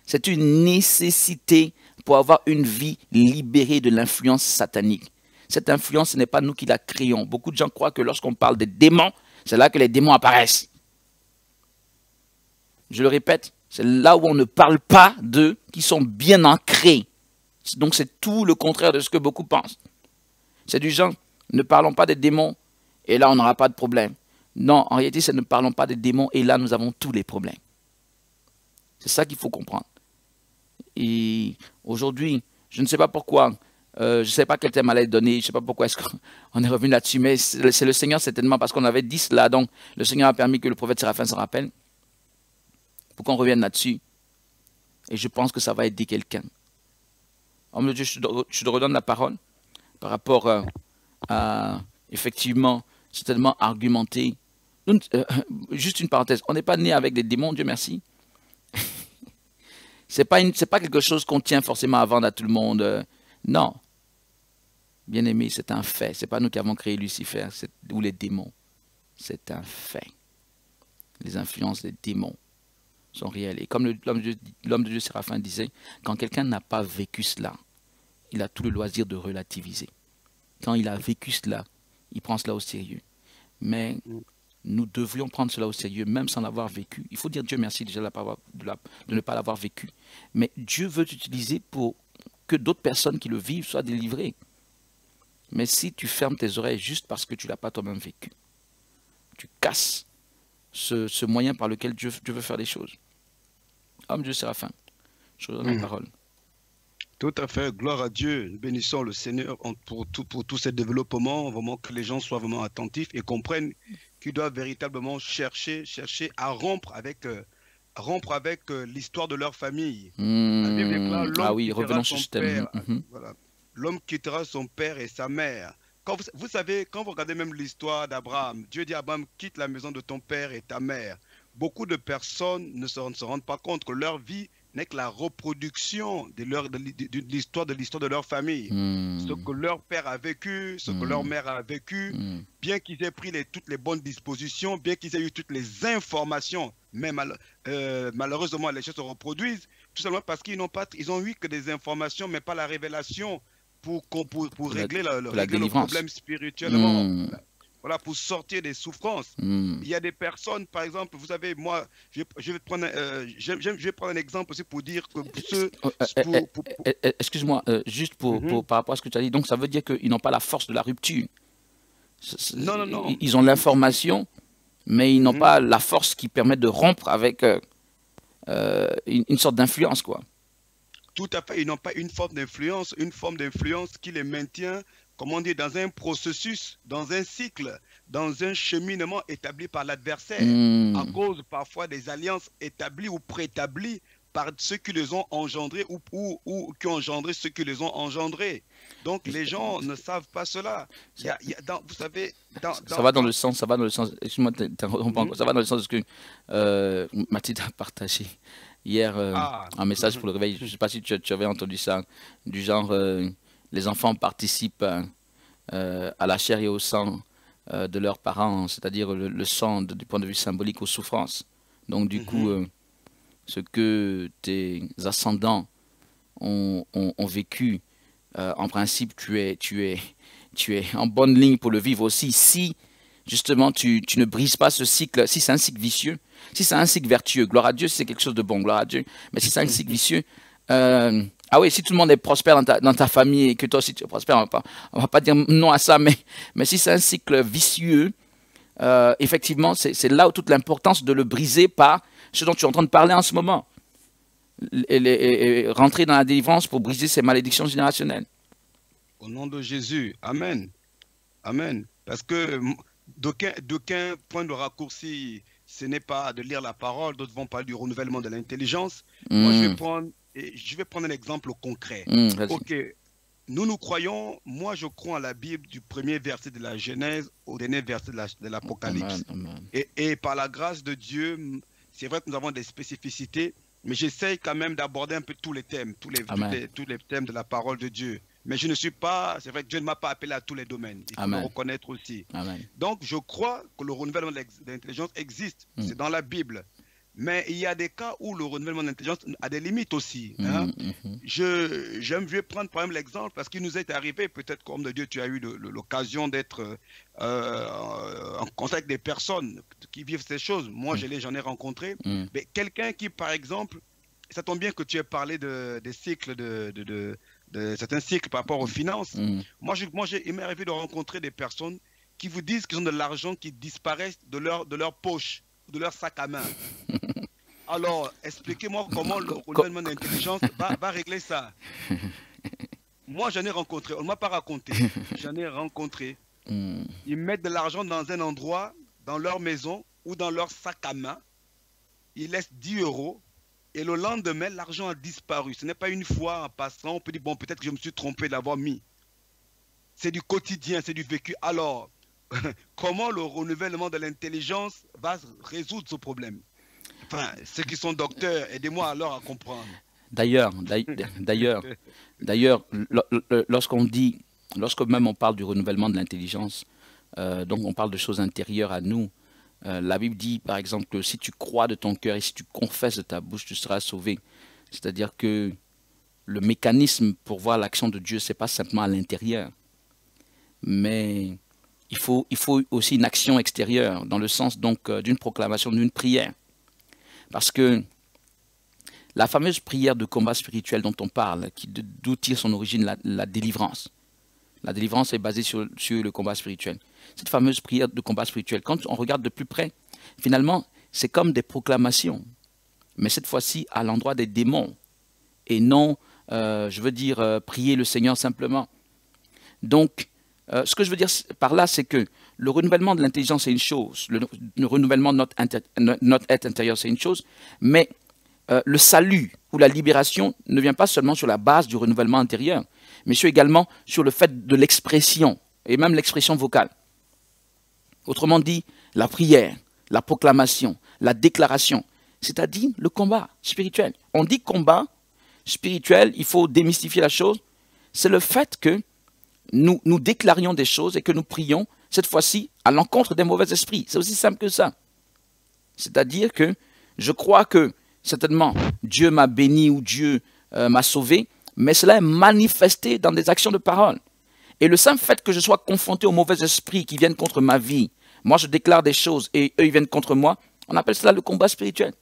C'est une nécessité pour avoir une vie libérée de l'influence satanique. Cette influence, ce n'est pas nous qui la créons. Beaucoup de gens croient que lorsqu'on parle des démons, c'est là que les démons apparaissent. Je le répète, c'est là où on ne parle pas d'eux, qui sont bien ancrés. Donc c'est tout le contraire de ce que beaucoup pensent. C'est du genre, ne parlons pas des démons, et là on n'aura pas de problème. Non, en réalité, c'est ne parlons pas des démons, et là nous avons tous les problèmes. C'est ça qu'il faut comprendre. Et aujourd'hui, je ne sais pas pourquoi, je ne sais pas quel thème allait donner, je ne sais pas pourquoi est-ce qu'on est revenu là-dessus, mais c'est le Seigneur certainement, parce qu'on avait dit cela, donc le Seigneur a permis que le prophète Séraphin s'en rappelle, pour qu'on revienne là-dessus. Et je pense que ça va aider quelqu'un. Homme de Dieu, je te redonne la parole par rapport à, effectivement, certainement argumenter. Juste une parenthèse, on n'est pas né avec des démons, Dieu merci. C'est pas quelque chose qu'on tient forcément à vendre à tout le monde. Non. Bien aimé, c'est un fait. Ce n'est pas nous qui avons créé Lucifer ou les démons. C'est un fait. Les influences des démons sont réelles. Et comme l'homme de Dieu Séraphin disait, quand quelqu'un n'a pas vécu cela, il a tout le loisir de relativiser. Quand il a vécu cela, il prend cela au sérieux. Mais nous devrions prendre cela au sérieux, même sans l'avoir vécu. Il faut dire Dieu merci déjà de ne pas l'avoir vécu. Mais Dieu veut t'utiliser pour que d'autres personnes qui le vivent soient délivrées. Mais si tu fermes tes oreilles juste parce que tu ne l'as pas toi-même vécu, tu casses ce moyen par lequel Dieu veut faire des choses. Homme Dieu Séraphin, je vous donne la parole. Tout à fait, gloire à Dieu. Nous bénissons le Seigneur pour tout ce développement, vraiment que les gens soient vraiment attentifs et comprennent qu'ils doivent véritablement chercher à rompre avec l'histoire de leur famille. La Bible déclare, Ah oui, revenons sur ce thème. Voilà. L'homme quittera son père et sa mère vous savez, quand vous regardez même l'histoire d'Abraham, Dieu dit à Abraham, quitte la maison de ton père et ta mère. Beaucoup de personnes ne se rendent pas compte que leur vie n'est que la reproduction de l'histoire de leur famille. Ce que leur père a vécu, ce que leur mère a vécu, bien qu'ils aient pris toutes les bonnes dispositions, bien qu'ils aient eu toutes les informations, mais malheureusement les choses se reproduisent, tout simplement parce ils ont eu que des informations, mais pas la révélation pour régler le problème spirituellement. Voilà, pour sortir des souffrances. Il y a des personnes, par exemple, vous savez, moi, je vais prendre un exemple aussi pour dire que ceux... Excuse-moi, juste par rapport à ce que tu as dit, donc ça veut dire qu'ils n'ont pas la force de la rupture. Non, non, non. Ils ont l'information, mais ils n'ont pas la force qui permet de rompre avec une sorte d'influence, quoi. Tout à fait, ils n'ont pas une forme d'influence qui les maintient, comment dire, dans un processus, dans un cycle, dans un cheminement établi par l'adversaire, à cause parfois des alliances établies ou préétablies par ceux qui les ont engendrés ou qui ont engendré ceux qui les ont engendrés. Donc les gens ne savent pas cela. Vous savez, ça va dans le sens, excuse-moi, ça va dans le sens de ce que Mathilde a partagé hier un message pour le réveil. Je ne sais pas si tu avais entendu ça, du genre les enfants participent à la chair et au sang de leurs parents, c'est-à-dire le sang du point de vue symbolique aux souffrances. Donc du coup, ce que tes ascendants ont vécu, en principe, tu es en bonne ligne pour le vivre aussi. Si justement tu ne brises pas ce cycle, si c'est un cycle vicieux, si c'est un cycle vertueux, gloire à Dieu, si c'est quelque chose de bon, gloire à Dieu. Mais si c'est un cycle vicieux, ah oui, si tout le monde est prospère dans ta famille et que toi aussi tu es prospère, on va pas dire non à ça, mais si c'est un cycle vicieux, effectivement, c'est là où toute l'importance de le briser par ce dont tu es en train de parler en ce moment. Et rentrer dans la délivrance pour briser ces malédictions générationnelles. Au nom de Jésus, amen. Amen. Parce que d'aucuns points de raccourci, ce n'est pas de lire la parole, d'autres vont parler du renouvellement de l'intelligence. Moi, je vais prendre un exemple concret. Ok, nous croyons, moi je crois à la Bible du premier verset de la Genèse au dernier verset de l'Apocalypse. Et par la grâce de Dieu, c'est vrai que nous avons des spécificités, mais j'essaye quand même d'aborder un peu tous les thèmes, tous les thèmes de la parole de Dieu. Mais je ne suis pas, c'est vrai que Dieu ne m'a pas appelé à tous les domaines. Il faut le reconnaître aussi. Donc, je crois que le renouvellement de l'intelligence existe. C'est dans la Bible. Mais il y a des cas où le renouvellement de l'intelligence a des limites aussi. Je vais prendre par exemple l'exemple, parce qu'il nous est arrivé, peut-être comme de Dieu, tu as eu l'occasion d'être en contact avec des personnes qui vivent ces choses. Moi, j'en ai rencontré. Mais quelqu'un qui, par exemple, ça tombe bien que tu aies parlé des cycles de certains cycles par rapport aux finances. Moi, il m'est arrivé de rencontrer des personnes qui vous disent qu'ils ont de l'argent qui disparaît de leur poche, de leur sac à main. Alors, expliquez-moi comment le renouvellement d'intelligence va régler ça. Moi, j'en ai rencontré. On ne m'a pas raconté. J'en ai rencontré. Ils mettent de l'argent dans un endroit, dans leur maison ou dans leur sac à main. Ils laissent 10 €. Et le lendemain, l'argent a disparu. Ce n'est pas une fois en passant, on peut dire, bon, peut-être que je me suis trompé d'avoir mis. C'est du quotidien, c'est du vécu. Alors, comment le renouvellement de l'intelligence va résoudre ce problème? Enfin, ceux qui sont docteurs, aidez-moi alors à comprendre. D'ailleurs, lorsque même on parle du renouvellement de l'intelligence, donc on parle de choses intérieures à nous. La Bible dit, par exemple, que si tu crois de ton cœur et si tu confesses de ta bouche, tu seras sauvé. C'est-à-dire que le mécanisme pour voir l'action de Dieu, ce n'est pas simplement à l'intérieur. Mais il faut aussi une action extérieure, dans le sens donc d'une proclamation, d'une prière. Parce que la fameuse prière de combat spirituel dont on parle, d'où tire son origine la délivrance. La délivrance est basée sur le combat spirituel. Cette fameuse prière de combat spirituel, quand on regarde de plus près, finalement, c'est comme des proclamations. Mais cette fois-ci, à l'endroit des démons. Et non, je veux dire, prier le Seigneur simplement. Donc, ce que je veux dire par là, c'est que le renouvellement de l'intelligence, c'est une chose. Le renouvellement de notre être intérieur, c'est une chose. Mais le salut ou la libération ne vient pas seulement sur la base du renouvellement intérieur, mais également sur le fait de l'expression et même l'expression vocale. Autrement dit, la prière, la proclamation, la déclaration, c'est-à-dire le combat spirituel. On dit combat spirituel, il faut démystifier la chose. C'est le fait que nous déclarions des choses et que nous prions, cette fois-ci, à l'encontre des mauvais esprits. C'est aussi simple que ça. C'est-à-dire que je crois que, certainement, Dieu m'a béni ou Dieu m'a sauvé, mais cela est manifesté dans des actions de parole. Et le simple fait que je sois confronté aux mauvais esprits qui viennent contre ma vie, moi je déclare des choses et eux ils viennent contre moi, on appelle cela le combat spirituel.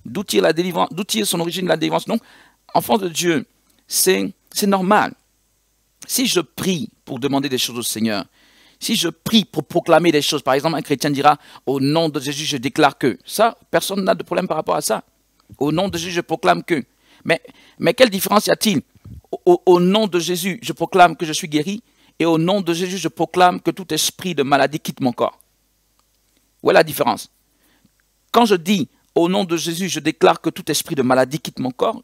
D'où tire la délivrance, d'où tire son origine la délivrance. Donc, enfant de Dieu, c'est normal. Si je prie pour demander des choses au Seigneur, si je prie pour proclamer des choses, par exemple, un chrétien dira « Au nom de Jésus, je déclare que ». Ça, personne n'a de problème par rapport à ça. Au nom de Jésus, je proclame que. Mais quelle différence y a-t-il? Au nom de Jésus, je proclame que je suis guéri, et au nom de Jésus, je proclame que tout esprit de maladie quitte mon corps. Où est la différence? Quand je dis au nom de Jésus, je déclare que tout esprit de maladie quitte mon corps,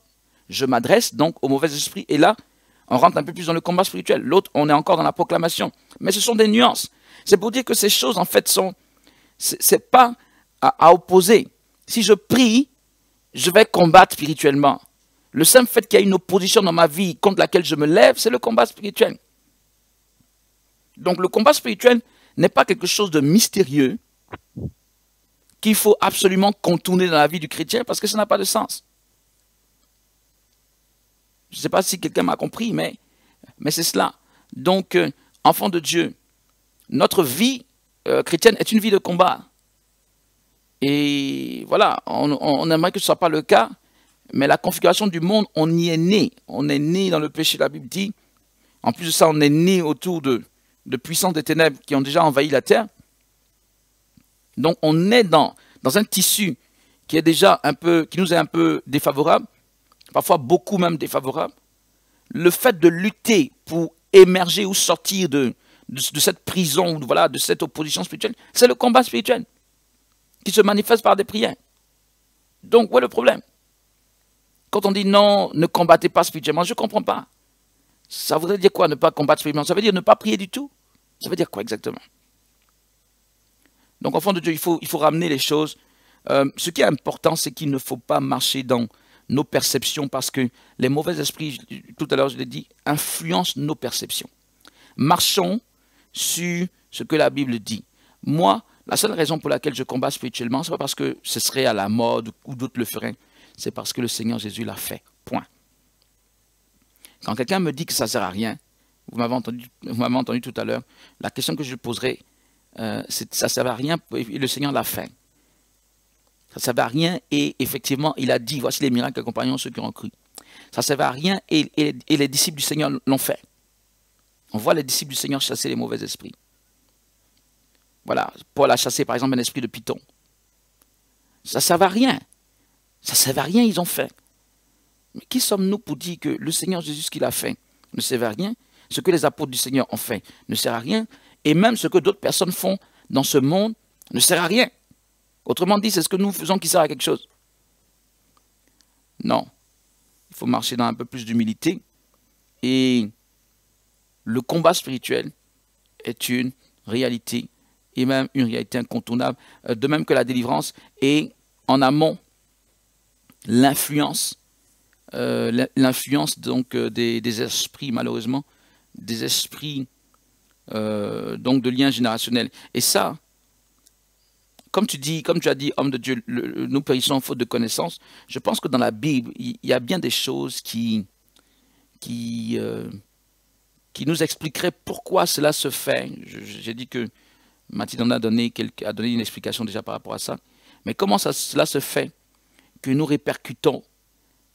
je m'adresse donc au mauvais esprit, et là, on rentre un peu plus dans le combat spirituel. L'autre, on est encore dans la proclamation. Mais ce sont des nuances. C'est pour dire que ces choses, en fait, c'est pas à opposer. Si je prie, je vais combattre spirituellement. Le simple fait qu'il y a une opposition dans ma vie contre laquelle je me lève, c'est le combat spirituel. Donc le combat spirituel n'est pas quelque chose de mystérieux qu'il faut absolument contourner dans la vie du chrétien parce que ça n'a pas de sens. Je ne sais pas si quelqu'un m'a compris, mais c'est cela. Donc, enfant de Dieu, notre vie chrétienne est une vie de combat. Et voilà, on aimerait que ce ne soit pas le cas, mais la configuration du monde, on y est né. On est né dans le péché, la Bible dit. En plus de ça, on est né autour de puissances des ténèbres qui ont déjà envahi la terre. Donc, on est dans un tissu qui est déjà qui nous est un peu défavorable, parfois beaucoup même défavorable. Le fait de lutter pour émerger ou sortir de cette prison, voilà, de cette opposition spirituelle, c'est le combat spirituel qui se manifeste par des prières. Donc, où est le problème? Quand on dit non, ne combattez pas spirituellement, je ne comprends pas. Ça voudrait dire quoi, ne pas combattre spirituellement? Ça veut dire ne pas prier du tout? Ça veut dire quoi exactement? Donc, enfant de Dieu, il faut ramener les choses. Ce qui est important, c'est qu'il ne faut pas marcher dans nos perceptions parce que les mauvais esprits, tout à l'heure je l'ai dit, influencent nos perceptions. Marchons sur ce que la Bible dit. Moi, la seule raison pour laquelle je combats spirituellement, ce n'est pas parce que ce serait à la mode ou d'autres le feraient. C'est parce que le Seigneur Jésus l'a fait. Point. Quand quelqu'un me dit que ça ne sert à rien, vous m'avez entendu tout à l'heure, la question que je poserai, c'est ça ne sert à rien et le Seigneur l'a fait. Ça ne servait à rien et effectivement, il a dit, voici les miracles accompagnant ceux qui ont cru. Ça ne servait à rien et les disciples du Seigneur l'ont fait. On voit les disciples du Seigneur chasser les mauvais esprits. Voilà, Paul a chassé par exemple un esprit de python. Ça ne servait à rien. Ça ne servait à rien, ils ont fait. Mais qui sommes-nous pour dire que le Seigneur Jésus, ce qu'il a fait, ne servait à rien? Ce que les apôtres du Seigneur ont fait ne sert à rien. Et même ce que d'autres personnes font dans ce monde ne sert à rien. Autrement dit, c'est ce que nous faisons qui sert à quelque chose. Non. Il faut marcher dans un peu plus d'humilité. Et le combat spirituel est une réalité, et même une réalité incontournable, de même que la délivrance. Et en amont, l'influence donc des esprits, malheureusement, des esprits donc de liens générationnels. Et ça, comme tu as dit, homme de Dieu, nous périssons faute de connaissance. Je pense que dans la Bible, il y a bien des choses qui nous expliqueraient pourquoi cela se fait. J'ai dit que Mathilde en a donné une explication déjà par rapport à ça. Mais comment cela se fait que nous répercutons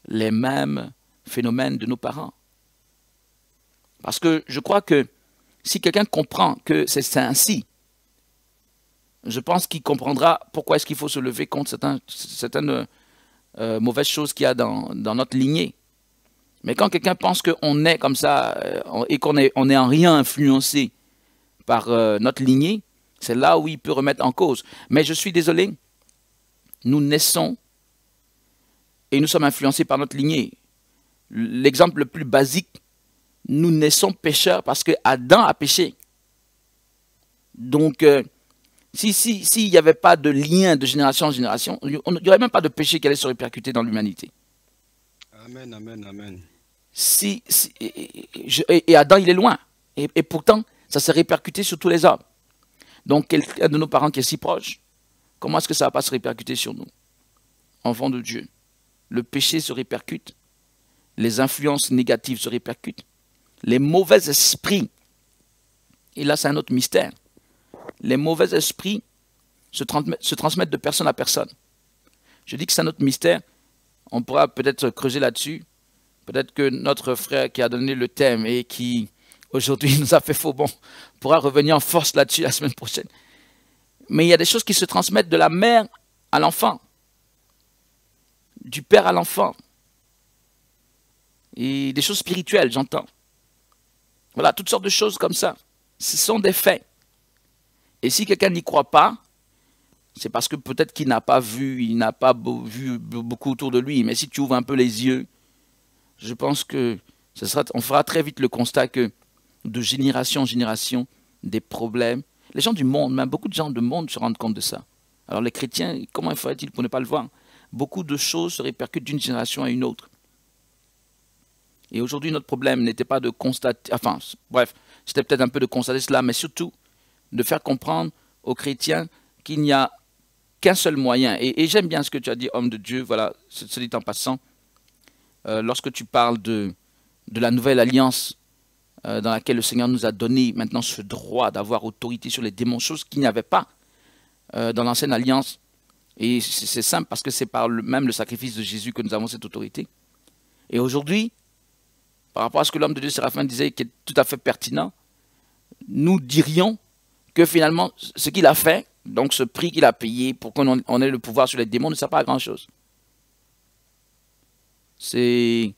les mêmes phénomènes de nos parents? Parce que je crois que si quelqu'un comprend que c'est ainsi, je pense qu'il comprendra pourquoi est-ce qu'il faut se lever contre certaines mauvaises choses qu'il y a dans notre lignée. Mais quand quelqu'un pense qu'on est comme ça et qu'on est en rien influencé par notre lignée, c'est là où il peut remettre en cause. Mais je suis désolé, nous naissons et nous sommes influencés par notre lignée. L'exemple le plus basique, nous naissons pécheurs parce que Adam a péché. Donc, s'il n'y avait pas de lien de génération en génération, il n'y aurait même pas de péché qui allait se répercuter dans l'humanité. Amen, amen, amen. Et Adam, il est loin. Et pourtant, ça s'est répercuté sur tous les hommes. Donc, quelqu'un de nos parents qui est si proche, comment est-ce que ça ne va pas se répercuter sur nous, enfants de Dieu? Le péché se répercute, les influences négatives se répercutent, les mauvais esprits, et là c'est un autre mystère, les mauvais esprits se transmettent de personne à personne. Je dis que c'est un autre mystère, on pourra peut-être creuser là-dessus, peut-être que notre frère qui a donné le thème et qui aujourd'hui nous a fait faux bon pourra revenir en force là-dessus la semaine prochaine. Mais il y a des choses qui se transmettent de la mère à l'enfant, du père à l'enfant, et des choses spirituelles, j'entends. Voilà, toutes sortes de choses comme ça. Ce sont des faits. Et si quelqu'un n'y croit pas, c'est parce que peut-être qu'il n'a pas vu, il n'a pas vu beaucoup autour de lui. Mais si tu ouvres un peu les yeux, je pense que on fera très vite le constat que de génération en génération, des problèmes. Les gens du monde, même beaucoup de gens du monde se rendent compte de ça. Alors les chrétiens, comment ferait-il pour ne pas le voir? Beaucoup de choses se répercutent d'une génération à une autre. Et aujourd'hui, notre problème n'était pas de constater, enfin, bref, c'était peut-être un peu de constater cela, mais surtout de faire comprendre aux chrétiens qu'il n'y a qu'un seul moyen. Et j'aime bien ce que tu as dit, homme de Dieu, voilà, ce dit en passant. Lorsque tu parles de la nouvelle alliance dans laquelle le Seigneur nous a donné maintenant ce droit d'avoir autorité sur les démons, chose qu'il n'y avait pas dans l'ancienne alliance. Et c'est simple parce que c'est par même le sacrifice de Jésus que nous avons cette autorité. Et aujourd'hui, par rapport à ce que l'homme de Dieu Séraphin disait, qui est tout à fait pertinent, nous dirions que finalement, ce qu'il a fait, donc ce prix qu'il a payé pour qu'on ait le pouvoir sur les démons, ne sert pas à grand-chose. C'est...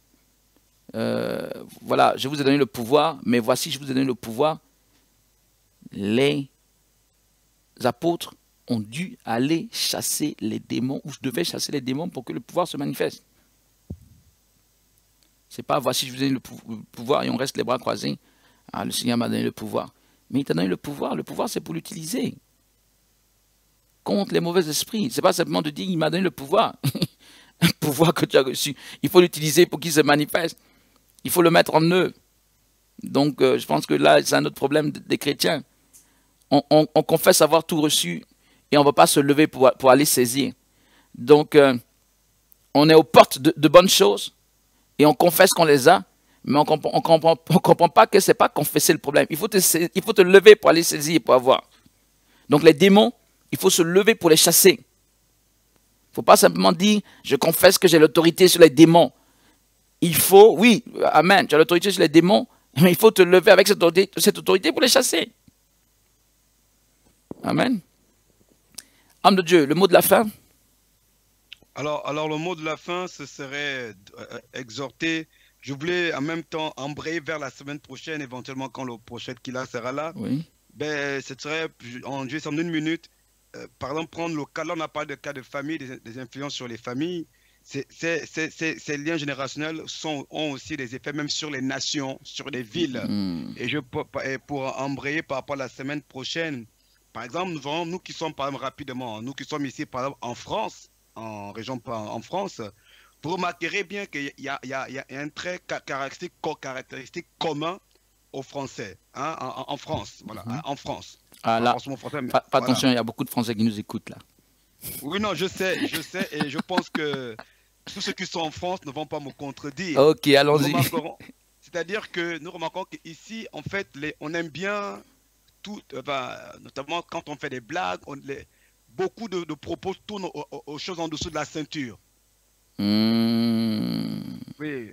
voilà, je vous ai donné le pouvoir, mais voici, je vous ai donné le pouvoir. Les apôtres ont dû aller chasser les démons, ou je devais chasser les démons pour que le pouvoir se manifeste. C'est pas voici, je vous ai donné le pouvoir et on reste les bras croisés. Ah, le Seigneur m'a donné le pouvoir. Mais il t'a donné le pouvoir c'est pour l'utiliser. Contre les mauvais esprits. C'est pas simplement de dire il m'a donné le pouvoir. Un pouvoir que tu as reçu. Il faut l'utiliser pour qu'il se manifeste. Il faut le mettre en œuvre. Donc, je pense que là, c'est un autre problème des chrétiens. On confesse avoir tout reçu et on ne va pas se lever pour aller saisir. Donc, on est aux portes de bonnes choses et on confesse qu'on les a, mais on ne comprend pas que ce n'est pas confesser le problème. Il faut te lever pour aller saisir, pour avoir. Donc, les démons, il faut se lever pour les chasser. Il ne faut pas simplement dire je confesse que j'ai l'autorité sur les démons. Il faut, oui, amen, tu as l'autorité sur les démons, mais il faut te lever avec cette autorité pour les chasser. Amen. Homme de Dieu, le mot de la fin. Alors le mot de la fin, ce serait exhorter. Je voulais en même temps embrayer vers la semaine prochaine, éventuellement quand le prochain qu'il a sera là. Oui. Ben, ce serait juste en une minute. Par exemple, prendre le cas, là on a parlé de cas de famille, des influences sur les familles. Ces liens générationnels ont aussi des effets même sur les nations, sur les villes. Et pour embrayer par rapport à la semaine prochaine, par exemple, nous qui sommes, par exemple, rapidement, nous qui sommes ici, par exemple, en France, en région, en France, vous remarquerez bien qu'il y a un trait caractéristique commun aux Français, hein, en France, voilà, en France. Ah là, attention, il y a beaucoup de Français qui nous écoutent là. Oui, non, je sais, et je pense que tous ceux qui sont en France ne vont pas me contredire. Ok, allons-y. C'est-à-dire que nous remarquons qu'ici, en fait, on aime bien tout, notamment quand on fait des blagues, beaucoup de propos tournent aux choses en dessous de la ceinture. Oui,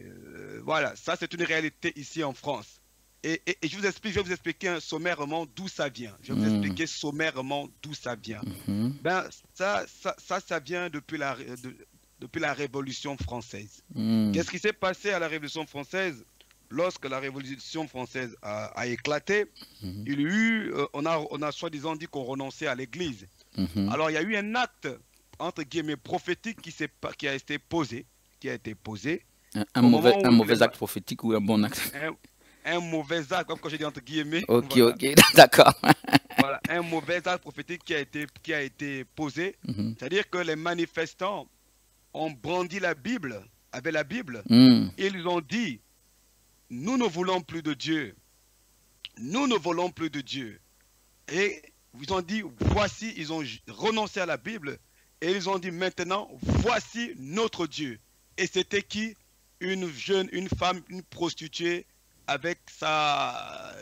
voilà, ça c'est une réalité ici en France. Et je vais vous expliquer sommairement d'où ça vient. Je vais vous expliquer sommairement d'où ça vient. Ben, ça vient depuis la Révolution française. Qu'est-ce qui s'est passé à la Révolution française? Lorsque la Révolution française a éclaté, il y a eu, on a soi-disant dit qu'on renonçait à l'Église. Alors il y a eu un acte, entre guillemets, prophétique qui a été posé. Un mauvais acte prophétique ou un bon acte? un mauvais acte, comme quand je dis entre guillemets, Ok, voilà. ok, d'accord. Voilà, un mauvais acte prophétique qui a été posé. Mhm. C'est-à-dire que les manifestants ont brandi la Bible, avec la Bible, Mm. et ils ont dit, nous ne voulons plus de Dieu. Nous ne voulons plus de Dieu. Et ils ont dit, voici, ils ont renoncé à la Bible, et ils ont dit, maintenant, voici notre Dieu. Et c'était qui? Une femme, une prostituée, avec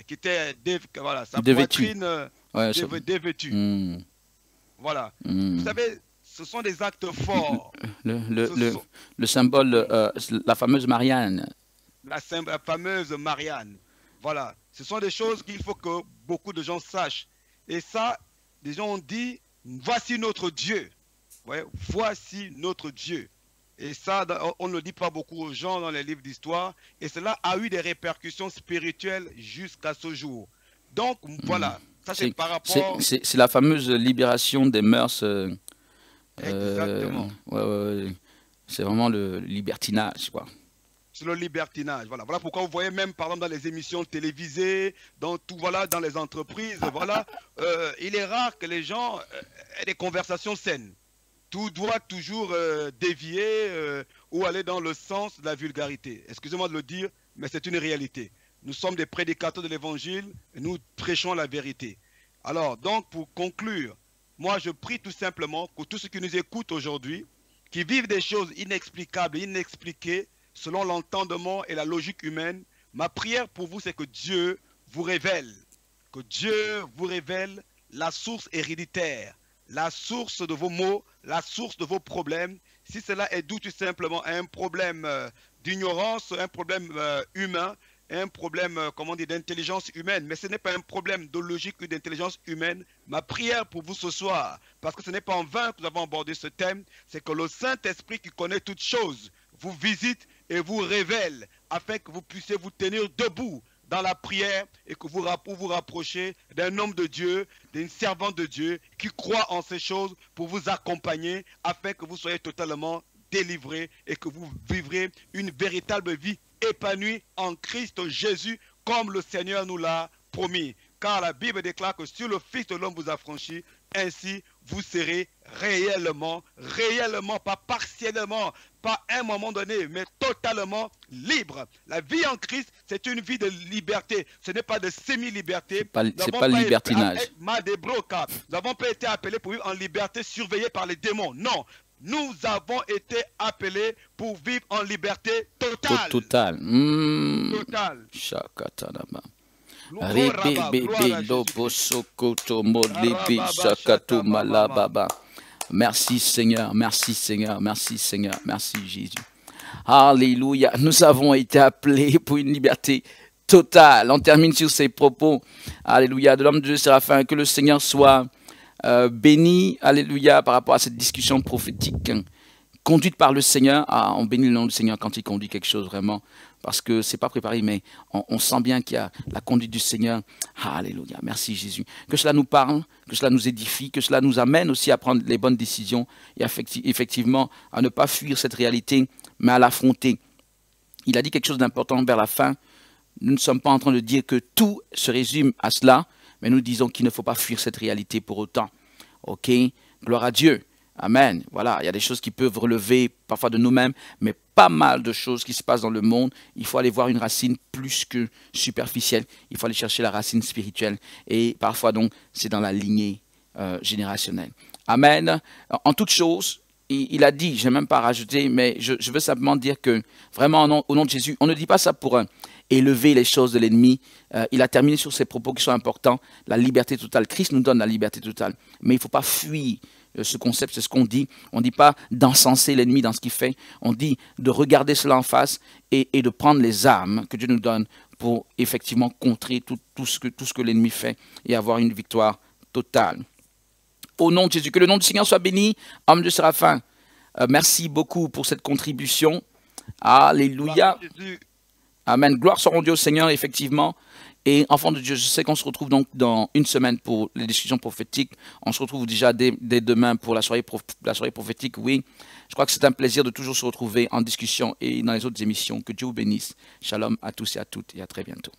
qui était, voilà, sa Dévêtu. poitrine Ouais, dévêtue. Mm. Voilà. Vous Mm. savez, ce sont des actes forts. Le, le, Ce le, sont le symbole, la fameuse Marianne. la fameuse Marianne. Voilà. Ce sont des choses qu'il faut que beaucoup de gens sachent. Et ça, les gens ont dit, voici notre Dieu. Ouais, voici notre Dieu. Et ça, on ne le dit pas beaucoup aux gens dans les livres d'histoire. Et cela a eu des répercussions spirituelles jusqu'à ce jour. Donc, Mm. voilà. Ça, c'est par rapport... C'est la fameuse libération des mœurs. Exactement. Ouais, ouais, ouais. C'est vraiment le libertinage, quoi. Sur le libertinage. Voilà. Voilà pourquoi vous voyez même, par exemple, dans les émissions télévisées, dans tout, voilà, dans les entreprises, voilà, il est rare que les gens aient des conversations saines. Tout doit toujours dévier ou aller dans le sens de la vulgarité. Excusez-moi de le dire, mais c'est une réalité. Nous sommes des prédicateurs de l'évangile et nous prêchons la vérité. Alors, donc, pour conclure, moi, je prie tout simplement pour tous ceux qui nous écoutent aujourd'hui, qui vivent des choses inexplicables, inexpliquées, selon l'entendement et la logique humaine. Ma prière pour vous, c'est que Dieu vous révèle, la source héréditaire, la source de vos maux, la source de vos problèmes. Si cela est dû tout simplement à un problème d'ignorance, un problème humain, un problème, comment dire, d'intelligence humaine, mais ce n'est pas un problème de logique ou d'intelligence humaine. Ma prière pour vous ce soir, parce que ce n'est pas en vain que nous avons abordé ce thème, c'est que le Saint-Esprit qui connaît toutes choses vous visite et vous révèle afin que vous puissiez vous tenir debout dans la prière et que vous vous rapprochez d'un homme de Dieu, d'une servante de Dieu qui croit en ces choses pour vous accompagner afin que vous soyez totalement délivrés et que vous vivrez une véritable vie épanouie en Christ Jésus comme le Seigneur nous l'a promis. Car la Bible déclare que si le Fils de l'homme vous a franchi, ainsi vous serez réellement, pas partiellement, pas à un moment donné, mais totalement libre. La vie en Christ, c'est une vie de liberté. Ce n'est pas de semi-liberté. C'est pas le libertinage. Nous n'avons pas été appelés pour vivre en liberté surveillés par les démons. Non. Nous avons été appelés pour vivre en liberté totale. Total. Totale. Shakatanama. Merci Seigneur, merci Seigneur, merci Seigneur, merci Jésus. Alléluia, nous avons été appelés pour une liberté totale. On termine sur ces propos, alléluia, de l'homme de Dieu Séraphin, que le Seigneur soit béni, alléluia, par rapport à cette discussion prophétique conduite par le Seigneur. On bénit le nom du Seigneur quand il conduit quelque chose vraiment, parce que c'est pas préparé, mais on sent bien qu'il y a la conduite du Seigneur. Alléluia, merci Jésus. Que cela nous parle, que cela nous édifie, que cela nous amène aussi à prendre les bonnes décisions et effectivement à ne pas fuir cette réalité, mais à l'affronter. Il a dit quelque chose d'important vers la fin. Nous ne sommes pas en train de dire que tout se résume à cela, mais nous disons qu'il ne faut pas fuir cette réalité pour autant. Ok, gloire à Dieu. Amen. Voilà, il y a des choses qui peuvent relever parfois de nous-mêmes, mais pas mal de choses qui se passent dans le monde. Il faut aller voir une racine plus que superficielle. Il faut aller chercher la racine spirituelle. Et parfois, donc, c'est dans la lignée générationnelle. Amen. En toute chose, il a dit, je n'ai même pas rajouté, mais je veux simplement dire que vraiment, au nom de Jésus, on ne dit pas ça pour élever les choses de l'ennemi. Il a terminé sur ces propos qui sont importants. La liberté totale. Christ nous donne la liberté totale. Mais il ne faut pas fuir ce concept, c'est ce qu'on dit. On ne dit pas d'encenser l'ennemi dans ce qu'il fait. On dit de regarder cela en face et de prendre les armes que Dieu nous donne pour effectivement contrer tout ce que l'ennemi fait et avoir une victoire totale. Au nom de Jésus, que le nom du Seigneur soit béni. Homme de Séraphin, merci beaucoup pour cette contribution. Alléluia. Amen. Gloire soit rendue au Seigneur, effectivement. Et enfants de Dieu, je sais qu'on se retrouve donc dans une semaine pour les discussions prophétiques. On se retrouve déjà dès demain pour la soirée prophétique. Oui, je crois que c'est un plaisir de toujours se retrouver en discussion et dans les autres émissions. Que Dieu vous bénisse. Shalom à tous et à toutes et à très bientôt.